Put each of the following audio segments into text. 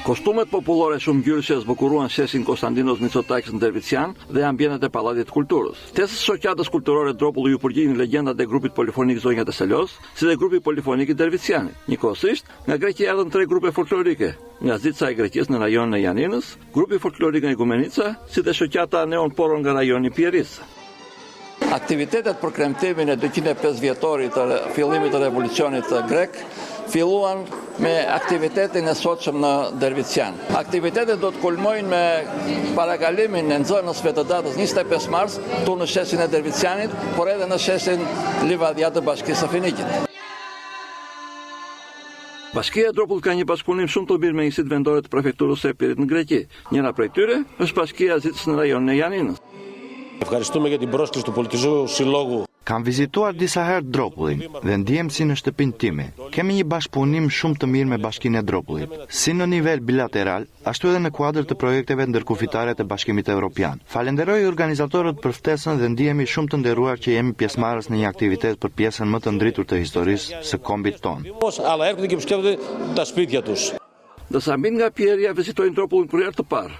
Kostumet popullore shumë ngjyrëse zbukuruan shesin Konstantinos Mitsotakis në Dervician dhe ambientet e Pallatit të Kulturës. Tezës së shoqatës kulturore Dropulli ju përgjigjen legjendat e grupit polifonik Zonja Teselos, si dhe grupi polifonik i Dervicianit. Njëkohësisht, nga Greqia erdhën 3 grupe folklorike, nga Zica e Greqisë në rajonin e Janinës, grupi folklorik nga Igumenica, si dhe shoqata Neon Poro nga rajoni i Pieris. Aktivitetet për kremtimin e 205 vjetorit të fillimit të revolucionit grek filluan me aktivitetin e sotshëm në Dervician. Aktivitetet do të kulmojnë me parakalimin e nxënësve të datës 25 mars këtu në shesin e Dervicianit, por edhe në shesin Livadja të Bashkisë së Finikit. Bashkia e Dropullit ka një bashkëpunim shumë të mirë me njësitë vendore të prefekturës së Epirit në Greqi. Njëra prej tyre është Bashkia e Zicës në rajonin e Janinës. Ευχαριστούμε για την πρόσκληση του Πολιτικού Συλλόγου. Kam vizituar disa herë Dropullin dhe ndjem si në shtëpinë time. Kemi një bashkëpunim shumë të mirë me Bashkinë e Dropullit, si në nivel bilateral, ashtu edhe në kuadër të projekteve ndërkufitare të Bashkimit Evropian. Falenderoj organizatorët për ftesën dhe ndihemi shumë të nderuar që jemi pjesëmarrës në një aktivitet për pjesën më të ndritur të historisë së kombit tonë. Αλλά έρχονται και επισκέπτονται τα σπίτια τους. Ndërsa mbi nga Pieria vizitojnë Dropullin për herë të parë.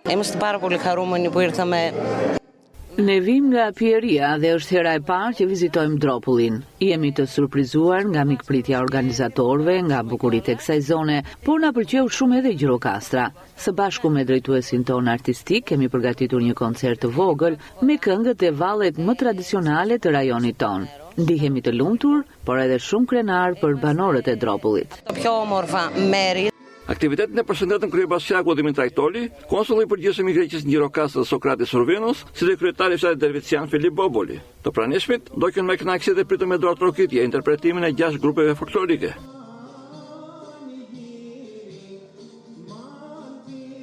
Είμαστε πάρα πολύ χαρούμενοι που ήρθαμε. Ne vim nga Pieria dhe është hera e parë që vizitojmë Dropullin. Jemi të surprizuar nga mikpritja organizatorëve, nga bukuritë e kësaj zone, por na pëlqeu shumë edhe Gjirokastra. Së bashku me drejtuesin ton artistik kemi përgatitur një koncert të vogël me këngët e vallet më tradicionale të rajonit ton. Ndihemi të lumtur, por edhe shumë krenar për banorët e Dropullit. Το πιο όμορφα μέρη. Aktivitetin e përshëndetën kryebashkiaku Dimitrai Toli, konsulli i përgjithshëm i Greqisë në Gjirokastër Sokratis Survinos, si dhe kryetari i fshatit Dervician Filip Boboli. Të pranishmit do kënë me kënaqësi dhe pritëm me dorë trokitje interpretimin e 6 grupeve folklorike.